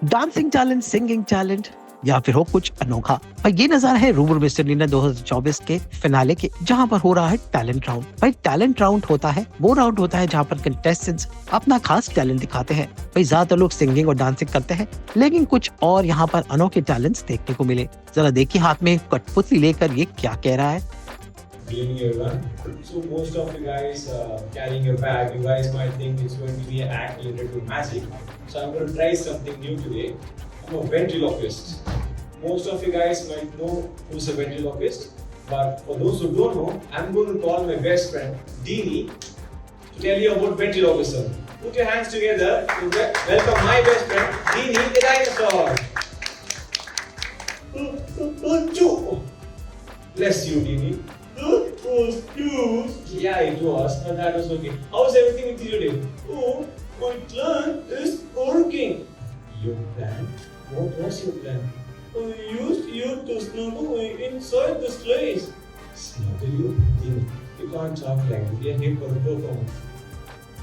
Dancing talent, singing talent या फिर हो कुछ अनोखा। भाई ये नजारा है रूबर मिस्टर नीना 2024 के फिनाले के, जहां पर हो रहा है टैलेंट राउंड। भाई टैलेंट राउंड होता है वो राउंड होता है जहां पर कंटेस्टेंट्स अपना खास टैलेंट दिखाते हैं। भाई ज्यादातर लोग सिंगिंग और डांसिंग करते हैं, लेकिन कुछ और यहाँ पर अनोखे टैलेंट्स देखने को मिले। जरा देखिए हाथ में कठपुतली लेकर ये क्या कह रहा है। Good evening, everyone. So most of you guys carrying your bag, you guys might think it's going to be an act related to magic. So I'm going to try something new today. I'm a ventriloquist. Most of you guys might know who's a ventriloquist, but for those who don't know, I'm going to call my best friend Dini to tell you about ventriloquism. Put your hands together to welcome my best friend Dini the dinosaur. Bless you, Dini. That was cute. Yeah, it was. But that was okay. How's everything with you today? Oh, my plan is working. Your plan? What was your plan? I used you to snuggle me inside this place. Snuggle you? You can't talk like that. We are here for a performance.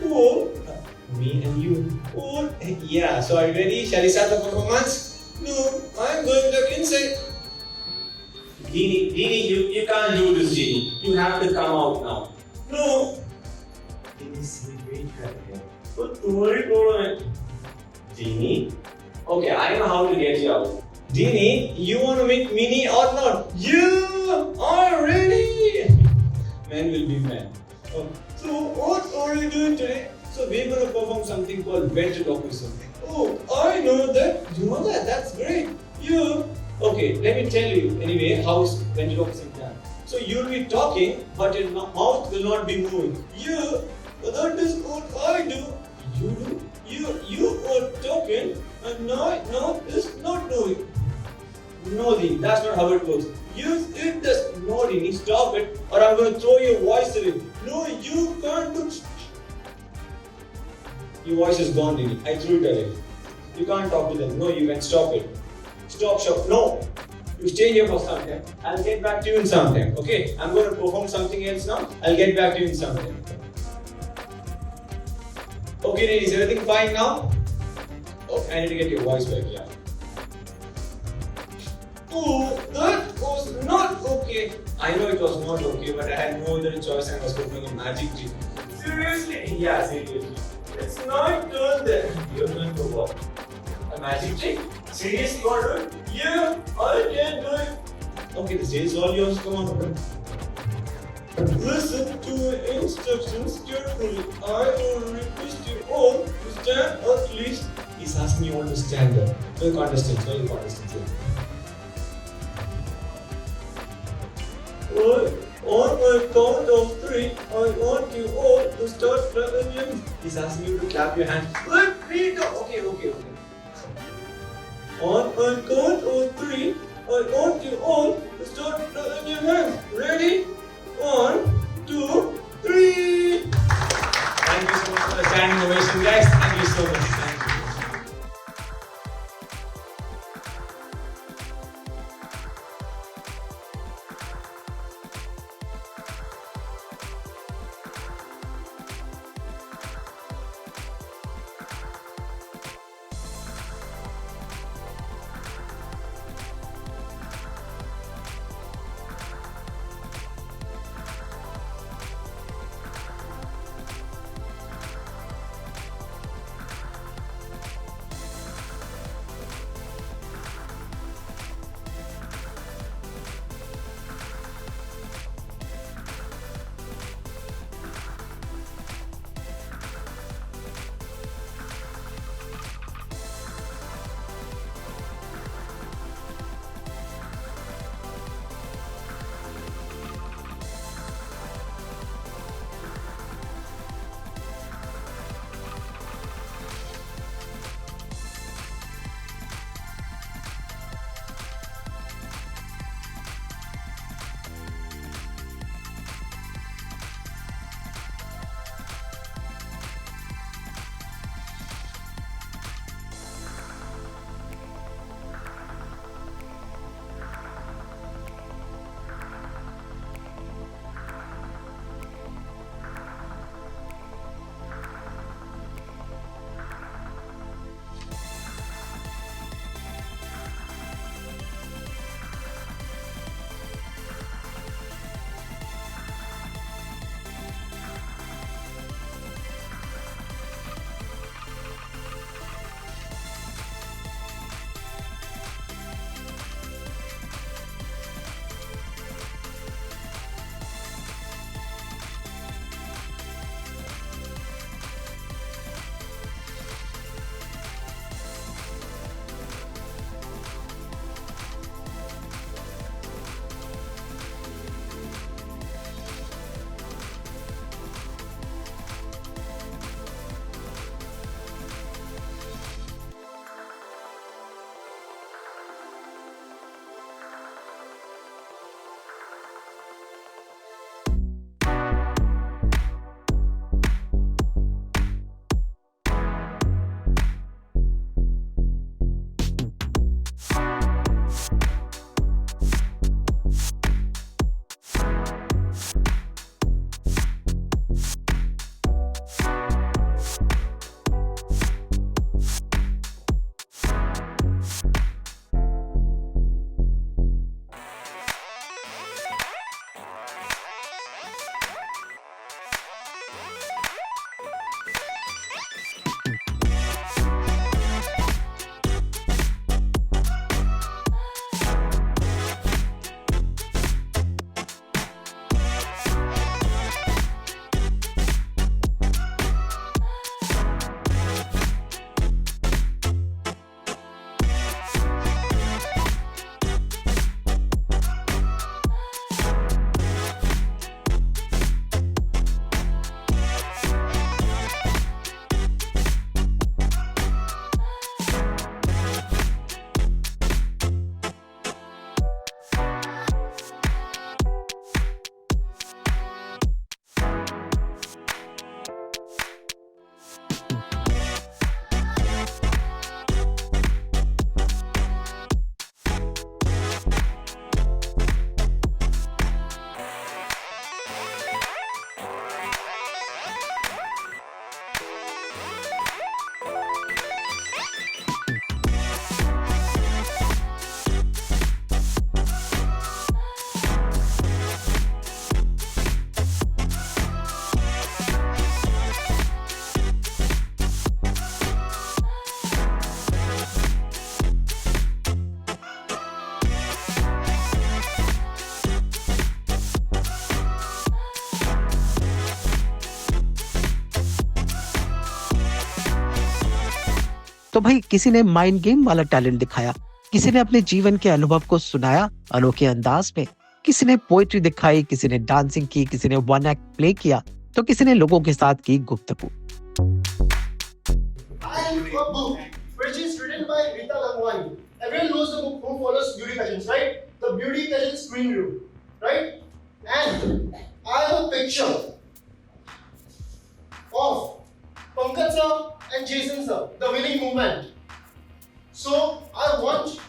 Oh, me and you. Oh, yeah. So are you ready? Shall we start the performance? No, I'm going back inside. Dini, you can't do this, Dini. You have to come out now. No. Dini, wait right here. But alright. Dini? Okay, I know how to get you out. Dini, you want to meet Minnie or not? You are ready. Men will be men. Oh, so what are you doing today? So we're going to perform something called ventriloquism. Oh, I know that. You know that? That's great. You. Okay, let me tell you anyway how is ventriloquism done. So you'll be talking, but your mouth will not be moving. That is what I do. You do? You are talking, and now is not doing. No, Dini, that's not how it works. Use it does. No, Dini, stop it, or I'm going to throw your voice away. No, you can't do. Your voice is gone, Dini. I threw it away. You can't talk to them. No, you can stop it. Stop. No. You stay here for some time. I'll get back to you in some time. Okay? I'm going to perform something else now. I'll get back to you in some time. Okay, ladies, everything fine now? Oh, I need to get your voice back, yeah. Oh, that was not okay. I know it was not okay, but I had no other choice and I was performing a magic trick. Seriously? Yeah, seriously. It's not done there. You're going to what? A magic trick? Seriously, you want to do it? Yeah, I can do it. Okay, the stage is all yours. Come on, bro. Listen to the instructions carefully. I will request you all to stand at least. He's asking you all to stand up. No contestants. Well, on my count of 3, I want you all to start clapping. He's asking you to clap your hands. Let me go. Okay. On my count of 3, I want you all to start clapping your hands. Ready? 1, 2, 3. Thank you so much for the standing ovation, guys. Thank you so much. Thank you. तो भाई किसी ने mind game वाला talent दिखाया, किसी ने अपने जीवन के अनुभव को सुनाया अनोखे अंदाज में, किसी ने पोएट्री दिखाई, किसी ने डांसिंग की, किसी ने वन एक्ट प्ले किया, तो किसी ने लोगों के साथ की गुफ्तगू। And a book which is written by Rita Gangwani. Everyone knows the book who follows beauty pageants, right? The beauty pageant screen review, right? And I have a picture of Pankaj sir and Jason sir, the winning movement. So I want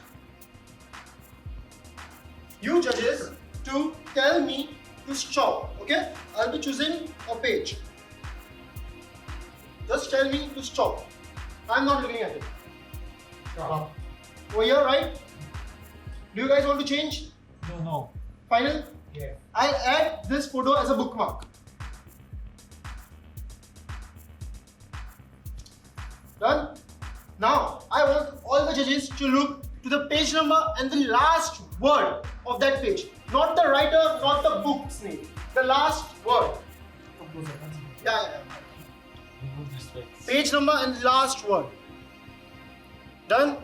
you judges to tell me to stop, okay? I'll be choosing a page. Just tell me to stop. I'm not looking at it. Over here, right? Do you guys want to change? No. Final? Yes. I'll add this photo as a bookmark. Done? Now, I want all the judges to look to the page number and the last word of that page. Not the writer, not the book's name. The last word. Yeah. Remove this face. Page number and the last word. Done?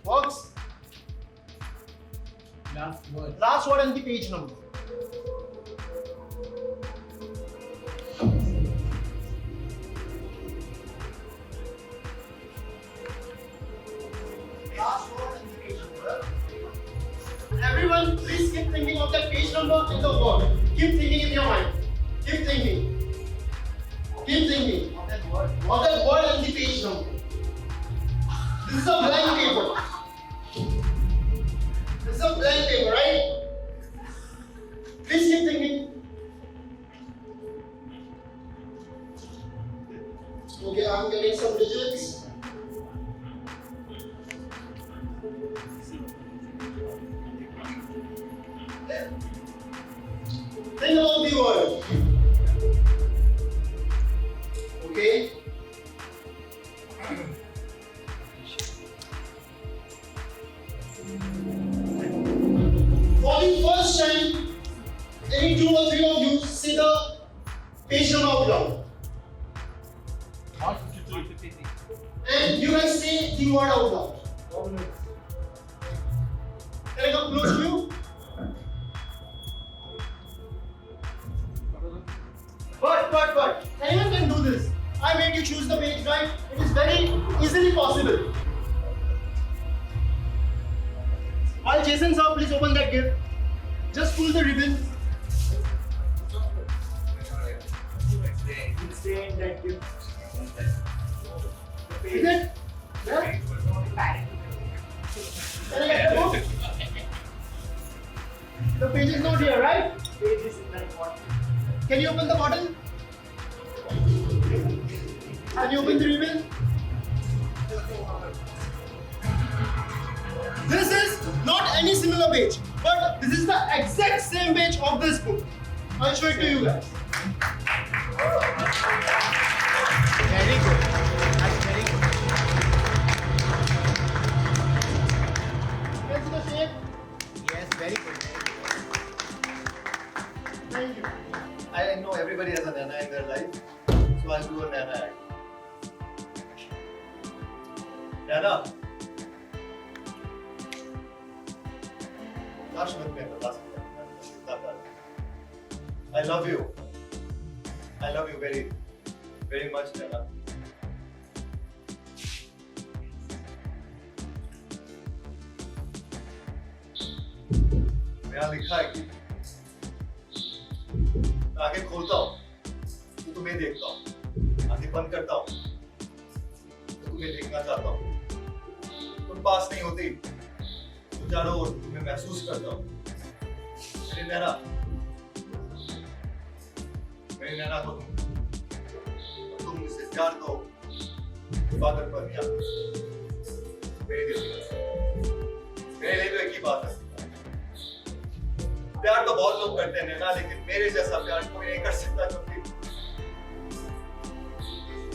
Works? Last word. Last word and the page number. Last word and the page number. Everyone, please keep thinking of that page number and the word. Keep thinking in your mind. Keep thinking. Keep thinking of that word and the page number. This is a blank paper. This is a blank paper, right? Please keep thinking. Okay, I'm getting some digits. Think about the word. Okay. For the first time, any two or three of you say the page number out loud. And you guys say the word out loud. Can I come close to you? But anyone can do this. I made you choose the page, right? It is very easily possible. While Jason sir, please open that gift. Just pull the ribbon. Stay in that gift. Is it? Yeah? Can I get the book? The page is not here, right? Page is in that bottle. Can you open the bottle? Can you open the ribbon? This is not any similar page, but this is the exact same page of this book. I'll show it to you guys. Very good. That's very good. Can you see the shape? Yes, very good. Thank you. I know everybody has a Nana in their life, so I'll do a Nana act. Nana. I love you. I love you very, very much, Nana. यहाँ लिखा है कि मैं आगे खोलता हूँ तो तुम्हें देखता हूँ, आगे बंद करता हूँ तो तुम्हें देखना चाहता हूँ, तुम पास नहीं होती तो चारों ओर तुम्हें महसूस करता हूँ। मेरे नैना को तुम मुझसे प्यार दो, हिफाजत पर नहीं आती। मेरे लिए तो एक ही बात है, प्यार तो बहुत लोग करते हैं नैना, लेकिन मेरे जैसा प्यार कोई नहीं कर सकता, क्योंकि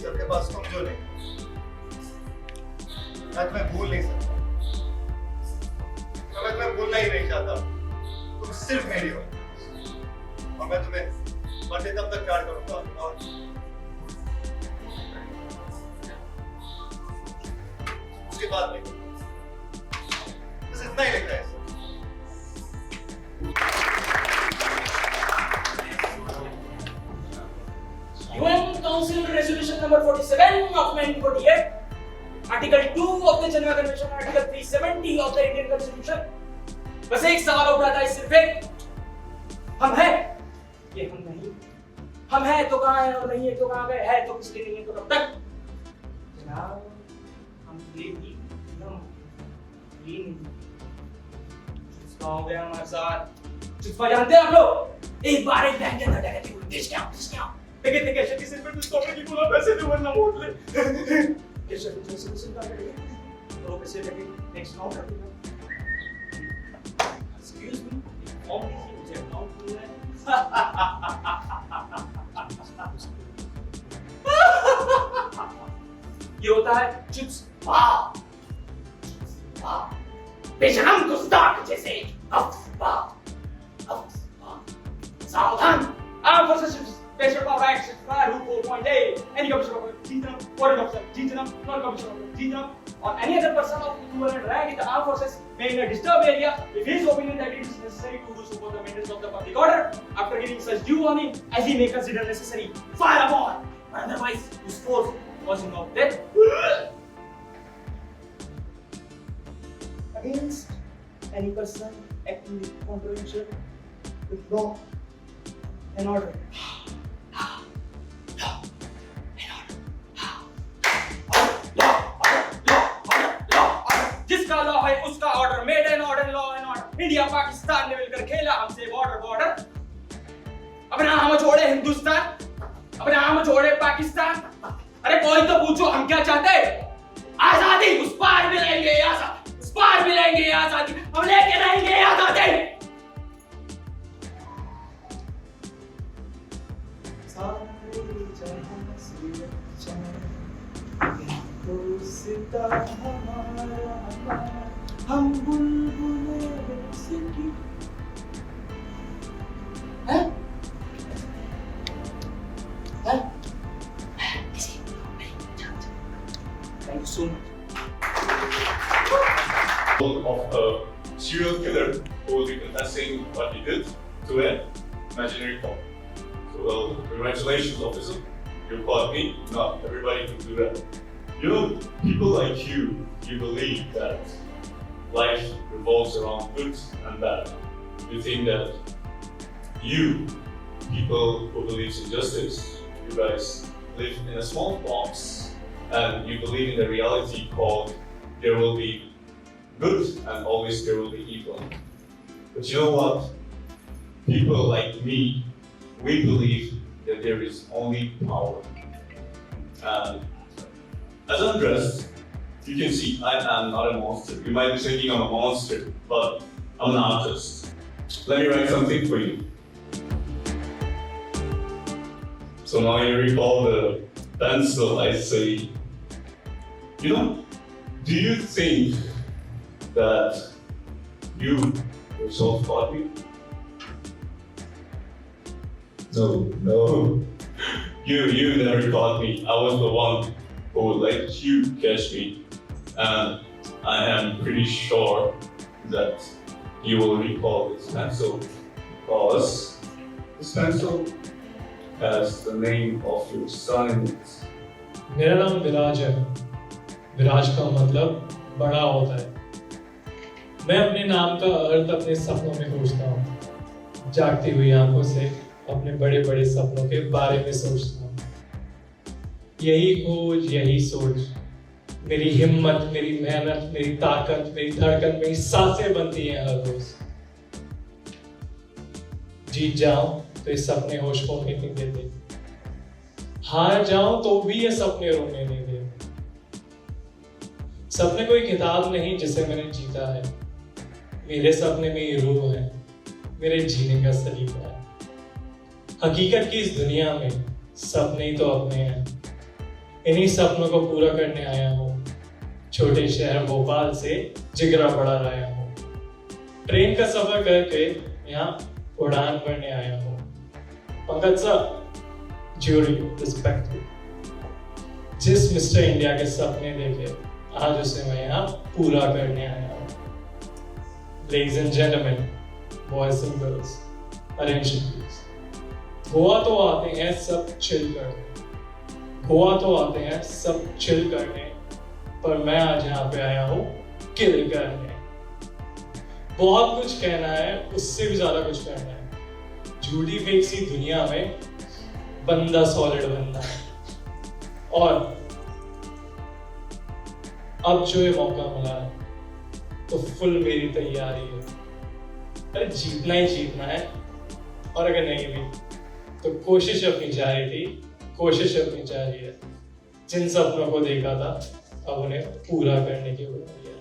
सबके पास तुम जो नहीं, मैं तुम्हें भूल नहीं सकता, मैं तुम्हें भूलना ही नहीं चाहता। तुम सिर्फ मेरी हो और मैं तुम्हें मरते तब तक प्यार करूंगा। और उसके बाद लिखो। बस इतना ही लिखना है sir. UN Council Resolution number 47 of 1948, Article 2 of the Geneva Convention, Article 370 of the Indian Constitution. बस एक सवाल उठ रहा था, सिर्फ एक, हम हैं, ये हम नहीं, हम हैं तो कहाँ हैं और नहीं है तो कहाँ गए, है तो किसलिए नहीं है तो कब तक? जनाब, हम ये भी नहीं, चुस्पा हो गया हमारे साथ, चुस्पा जानते हैं आप लोग? एक बार एक बैंक के अंदर डकैती हुई, देश क्या? लेकिन ते कैसे किसी पर तोड़ने की बोला पैसे दे वरना वोट ले। कैसे का करेगा? और पैसे लेके नेक्स्ट राउंड कर देगा। एक्सक्यूज मी, फॉर्म लीजिए, मुझे अकाउंट खुलना है। ये होता है चिप्स बेशरम गुस्ताख जैसे सावधान। Armed Forces Special Power Act, Rule 4.8. Any commissioner of General, warrant officer, General, non-commissioner of General, or any other person of equivalent rank in the armed forces may in a disturbed area, if he is opinion that it is necessary to do so for the maintenance of the public order, after giving such due warning as he may consider necessary, fire upon, or otherwise use force causing of death against any person acting in contravention with law and order. जिसका law है उसका order, made an order, law and order. India Pakistan ने मिलकर खेला हमसे border. अपना हम छोड़े हिंदुस्तान, अपना हम छोड़े पाकिस्तान। अरे कोई तो पूछो हम क्या चाहते? आजादी। उस पार मिलेंगे आजादी, उस पार मिलेंगे आजादी, हम लेके रहेंगे आजादी। हम बुलबुलें सिटी हैं किसी thank you so much. Of a serial killer who will be confessing what he did to an imaginary cop. So, well, congratulations, officer. You caught me. Not everybody can do that. You know, people like you believe that life revolves around good and bad. You think that you, people who believe in justice, you guys live in a small box and you believe in the reality called there will be good and always there will be evil. But you know what? People like me, we believe that there is only power. And as I'm dressed, you can see I am not a monster. You might be thinking I'm a monster, but I'm an artist. Let me write something for you. So now you recall the pencil I say. You know, do you think that you yourself caught me? No. You never caught me. I was the one who would let you catch me. And I am pretty sure that you will recall this pencil because this pencil has the name of your son in it. मेरा नाम विराज है। विराज का मतलब बड़ा होता है। मैं अपने नाम का अर्थ अपने सपनों में खोजता हूँ। जागती हुई आंखों से अपने बड़े बड़े सपनों के बारे में सोचता हूँ। यही खोज, यही सोच मेरी हिम्मत, मेरी मेहनत, मेरी ताकत, मेरी धड़कन, मेरी सांसें बनती हैं हर रोज। जीत जाऊं तो ये सपने होश खोने नहीं देते, हार जाऊं तो भी ये सपने रोने नहीं देते। सपने कोई किताब नहीं जिसे मैंने जीता है, मेरे सपने में ये रूह है, मेरे जीने का सलीका है। हकीकत की इस दुनिया में सपने ही तो अपने हैं, इन्हीं सपनों को पूरा करने आया हूँ। छोटे शहर भोपाल से जिगरा बढ़ा लाया हूँ, ट्रेन का सफर करके यहाँ उड़ान भरने आया हूँ। पंकज सर, ज्यूरी, रिस्पेक्ट, जिस मिस्टर इंडिया के सपने देखे आज उसे मैं यहाँ पूरा करने आया हूँ। Ladies and gentlemen, boys and girls, attention please. Goa तो आते हैं सब चिल करने, गोवा तो आते हैं सब चिल करने, पर मैं आज यहाँ पे आया हूँ किल करने। बहुत कुछ कहना है, उससे भी ज्यादा कुछ करना है। झूठी फेक सी दुनिया में बंदा सॉलिड बनना है। और अब जो ये मौका मिला है तो फुल मेरी तैयारी है। अरे जीतना ही जीतना है, और अगर नहीं भी तो कोशिश अपनी जारी थी, कोशिश अपनी जारी है। जिन सपनों को देखा था अब उन्हें पूरा करने की बारी है।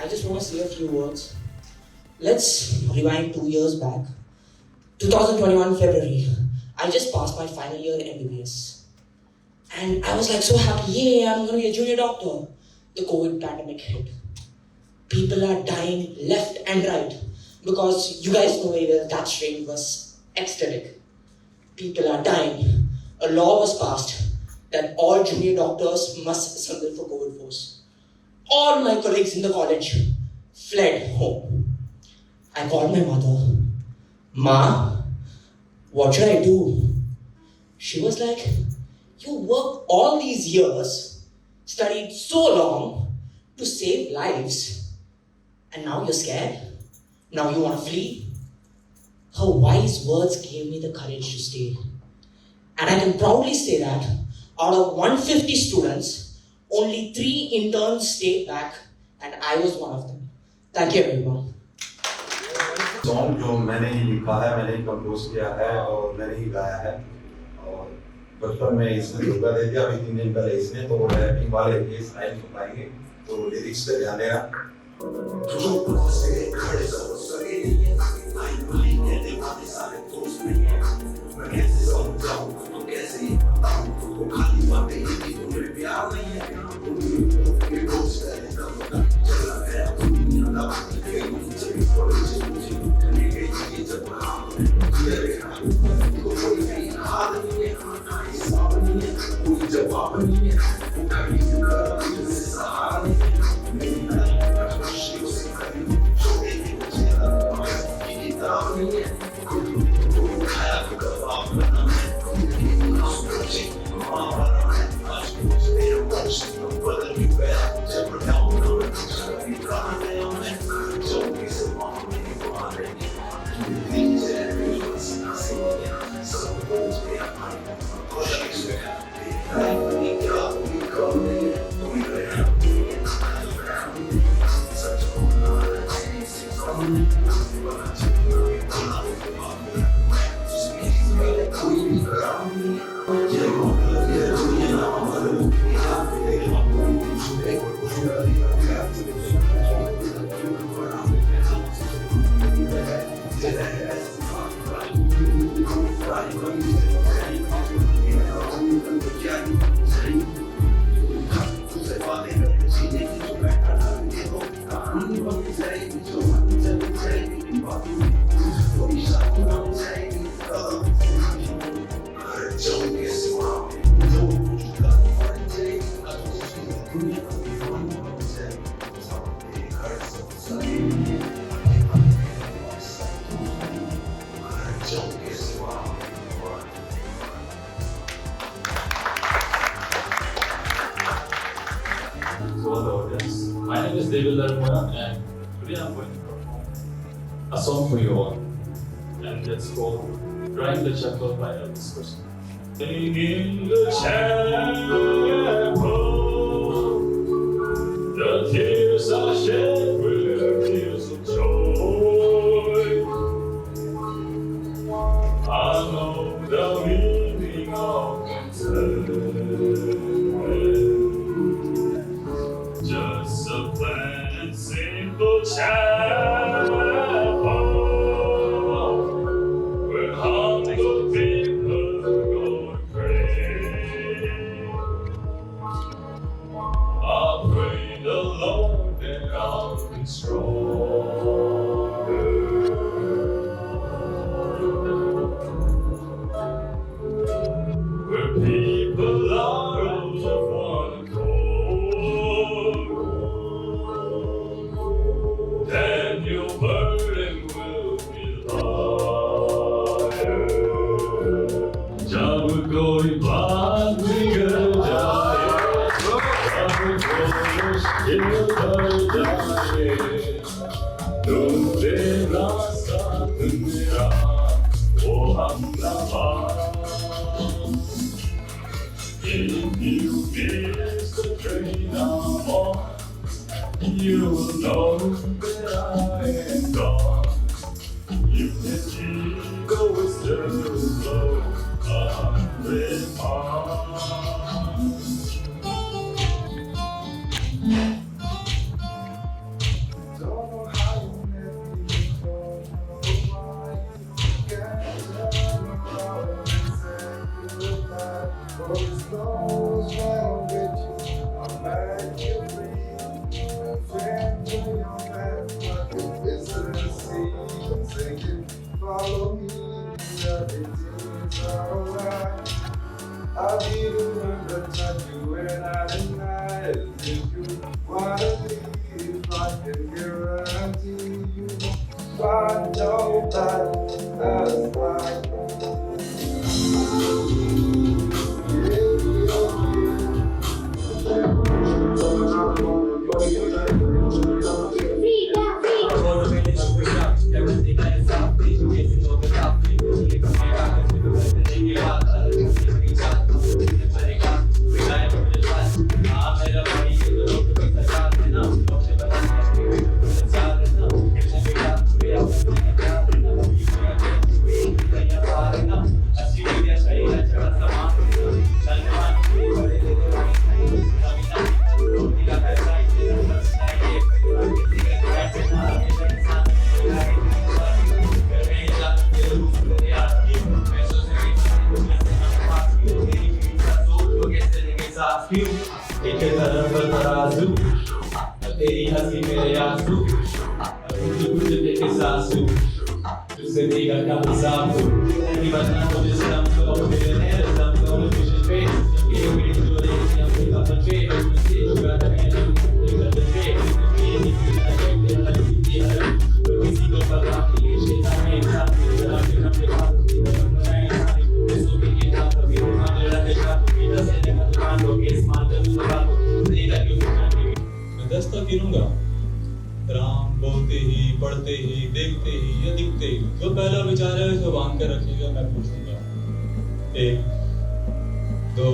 I just want to say a few words. Let's rewind 2 years back. 2021 February. I just passed my final year in MBBS. And I was like so happy, yay, I'm going to be a junior doctor. The COVID pandemic hit. People are dying left and right. Because you guys know very well that strain was ecstatic. People are dying. A law was passed that all junior doctors must assemble for COVID force. All my colleagues in the college fled home. I called my mother. Ma, what should I do? She was like, you worked all these years, studied so long to save lives, and now you're scared? Now you want to flee? Her wise words gave me the courage to stay. And I can proudly say that out of 150 students, only 3 interns stayed back, and I was one of them. Thank you, everyone. Song जो मैंने ही लिखा है, मैंने ही compose किया है और मैंने ही गाया है। और बचपन में इसने धोखा दे दिया, अभी 3 दिन पहले इसने, तो वो रैपिंग वाले इस लाइन सुनाएंगे, तो लिरिक्स पे ध्यान देना। So all the audience, my name is Devil Dharma and today I'm going to perform a song for you all. And it's called Drawing the Chapel by Elvis Presley. Singing the chapel, the tears are shed were tears of joy. I know the meaning of eternity. Just a plain and simple chapel where humble people go to pray. I pray the Lord that I'll be stronger. Where people are of one accord, then your burden will be lighter. जब कोई बात बिगड़ जाए, जब कोई मुश्किल बढ़ जाए, तुम तेरा साथ मेरा वो हमदमा. If you miss the train I'm on, you will know that I am gone. If the ego is too slow, 100 miles. Don't know how you met me, don't know why you can't turn around and say goodbye. Oh, it's close when with you, I'm at your feet. A friend to your back, like a visitor seat. Singing, follow me, everything's alright. I'll be the one to touch you when I deny it. If you wanna leave, I can guarantee you find nobody that's like एक तरफ तराजू, तेरी हंसी मेरे आंसू, कुछ लेके सासू, तुझसे देगा क्या हिसाब तू, नहीं बनना मुझे सनम तो मेरे नैर सनम तो मुझे पे, ये मेरी जोड़ी की अपनी कपन पे, मुझे जुड़ा है ये कपन पे, ये निकल है ये हल्की है, तो किसी को पता नहीं ये शैतान है इंसान, जरा के हम देखा तो ये बनाए सारी, इसको भी ये था कभी हमारे रहते का, इधर से देखा तो मान लो के स्मार्ट दस्ता गिरूंगा राम बोलते ही पढ़ते ही देखते ही या दिखते ही जो पहला विचार है उसे बांध कर रखिएगा मैं पूछूंगा 1 2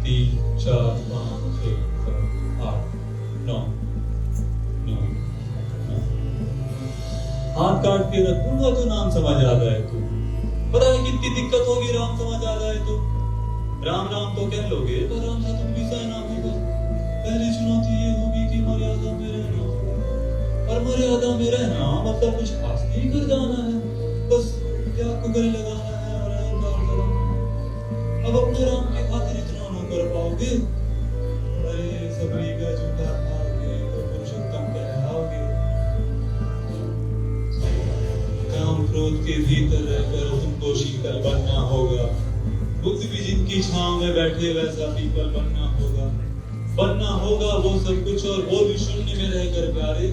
3 4 5 6 7 8 9 हाथ काट के रख दूंगा तो नाम समझ आ जाए तो पता नहीं कितनी दिक्कत होगी राम समझ आ जाए तो राम राम तो कह लोगे पर राम का तुम भी सहना होगा पहली चुनौती ये होगी कि मर्यादा में रहना और मर्यादा में रहना मतलब कुछ खास नहीं कर जाना है बस क्या को गले लगाना है और अहंकार जलाना अब अपने राम की खातिर इतना न कर पाओगे अरे सबरी का झूठा खाओगे तो पुरुषोत्तम कहलाओगे खुद के भीतर रहकर तुमको शीतल बनना होगा। खुद भी जिनकी छांव में बैठे वैसा पीपल बनना होगा। बनना होगा वो सब कुछ और वो भी शून्य में रहकर प्यारे,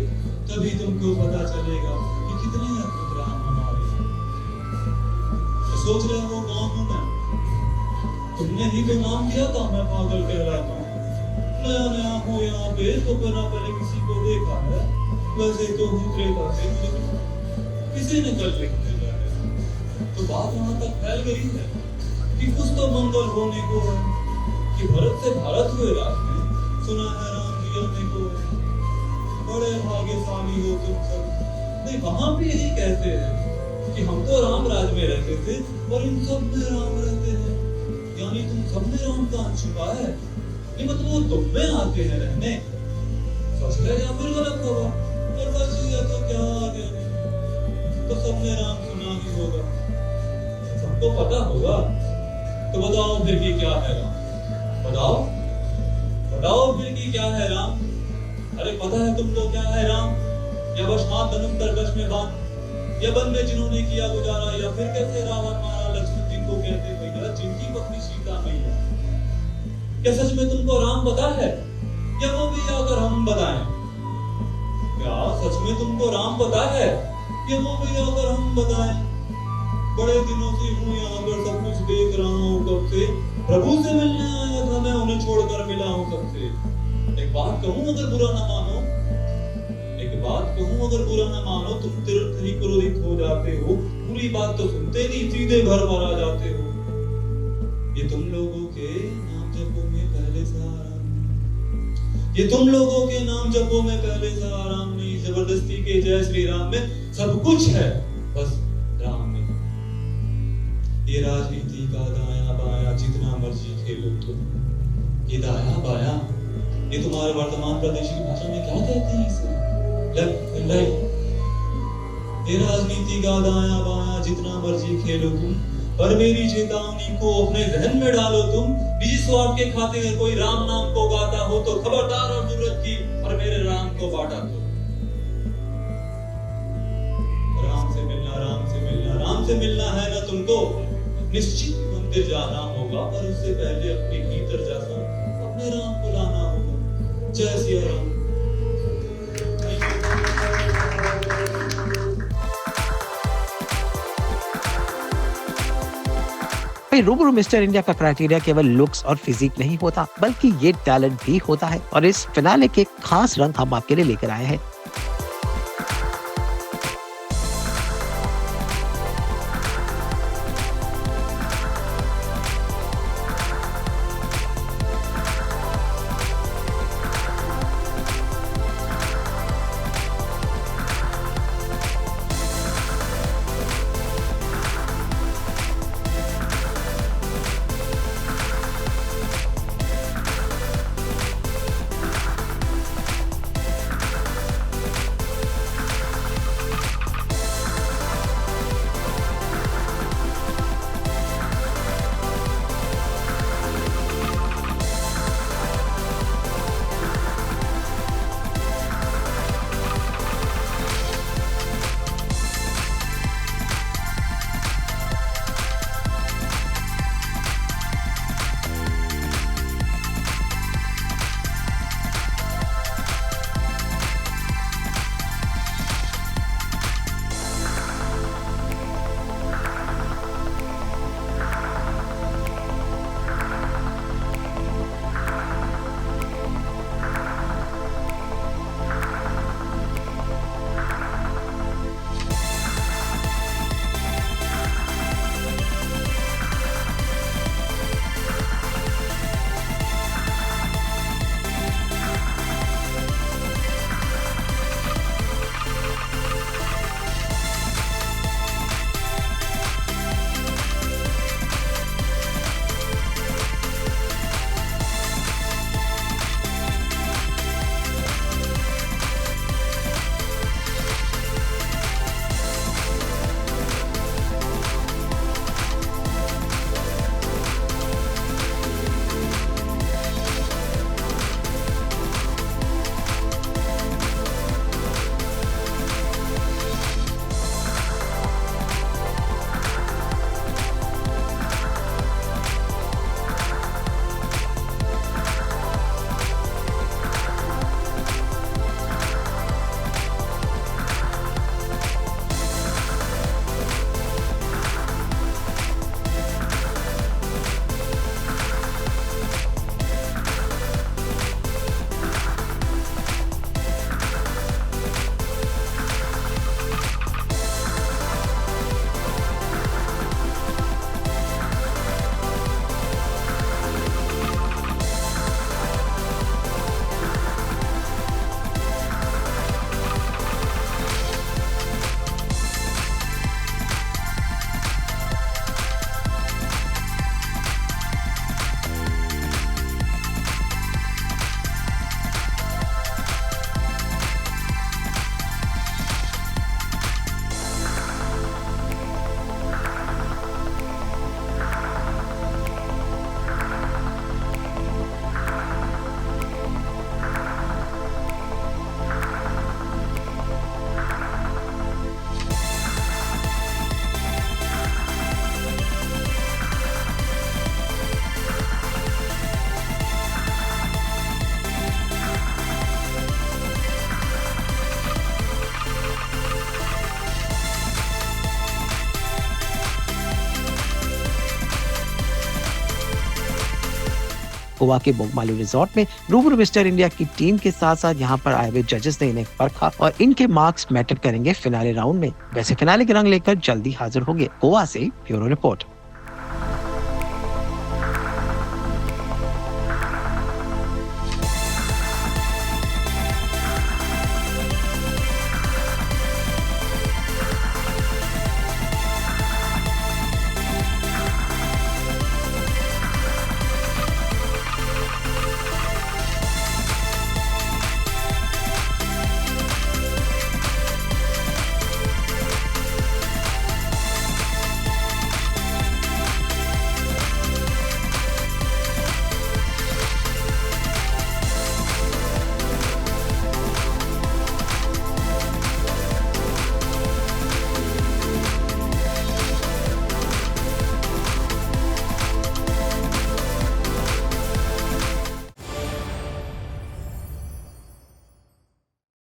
तभी तुमको पता चलेगा कि कितने अद्भुत राम हमारे। तो सोच रहे हो कौन हूं मैं? तुमने ही तो नाम दिया था मैं पागल कहलाता हूँ। नया नया हूँ यहाँ पे तो बिना पहले किसी को देखा है। वैसे तो हूँ त्रेता से, किसी ने कल लिख दिया है। तो बात वहां तक फैल गई है कि कुछ तो मंगल होने को है, कि भरत से भारत हुए राज में सुना है राम जी आने को है। बड़े भाग्यशाली हो तुम सब। नहीं वहां भी यही कहते हैं कि हम तो राम राज में रहते थे और इन सब में राम रहते हैं। यानी तुम सब में राम का अंश छुपा है। नहीं मतलब वो तुम में आते हैं रहने। सच है या फिर गलत होगा? और सच है तो क्या आ गया? तो सबने राम सुना ही होगा, सबको पता होगा। तो बताओ फिर कि क्या है राम? बताओ बताओ फिर कि क्या है राम? अरे पता है तुमको क्या है राम? या बस हाथ धनुष तरकश में बांध, या वन में जिन्होंने किया गुजारा, या फिर कैसे रावण मारा लक्ष्मण जिनको कहते भैया, जिनकी पत्नी सीता मैया। क्या सच में तुमको राम पता है, या वो भी आकर हम बताएं? क्या सच में तुमको राम पता है, या वो भी आकर हम बताएं? बड़े दिनों से हूँ यहाँ पर, सब कुछ देख रहा हूँ कब से। प्रभु से मिलने आया था मैं, उन्हें छोड़कर मिला हूँ सबसे। एक बात कहूँ अगर बुरा न मानो, एक बात कहूँ अगर बुरा न मानो, तुम तुरंत ही क्रोधित हो जाते हो। पूरी बात तो सुनते नहीं, सीधे घर पर आ जाते हो। ये तुम लोगों के नाम जपो में पहले से आराम, ये तुम लोगों के नाम जपो में पहले से आराम नहीं। जबरदस्ती के जय श्री राम में सब कुछ है, बस राम में। ये राजनीति का दाया बाया जितना मर्जी खेलो तुम। ये दाया बाया, ये तुम्हारे वर्तमान प्रदेश की भाषा में क्या कहते हैं इसे? Left and right. ये राजनीति का दाया बाया जितना मर्जी खेलो तुम, पर मेरी चेतावनी को अपने जहन में डालो तुम। निजी स्वार्थ के खातिर कोई राम नाम को गाता हो तो खबरदार और जरूरत की, और मेरे राम को बांटा दो। राम से मिलना, राम से मिलना, राम से मिलना है ना तुमको? निश्चित मंदिर जाना होगा, पर उससे पहले अपने भीतर जाकर अपने राम को लाना होगा। जय सिया राम। रूबरू मिस्टर इंडिया का क्राइटेरिया केवल लुक्स और फिजिक नहीं होता, बल्कि ये टैलेंट भी होता है। और इस फिनाले के खास रंग हम आपके लिए लेकर आए हैं। गोवा के बोगमालू रिजॉर्ट में रूबरू मिस्टर इंडिया की टीम के साथ साथ यहाँ पर आए हुए जजेस ने इन्हें परखा और इनके मार्क्स मैटर करेंगे फिनाले राउंड में। वैसे फिनाले के रंग लेकर जल्दी हाजिर होंगे। गोवा से ब्यूरो रिपोर्ट।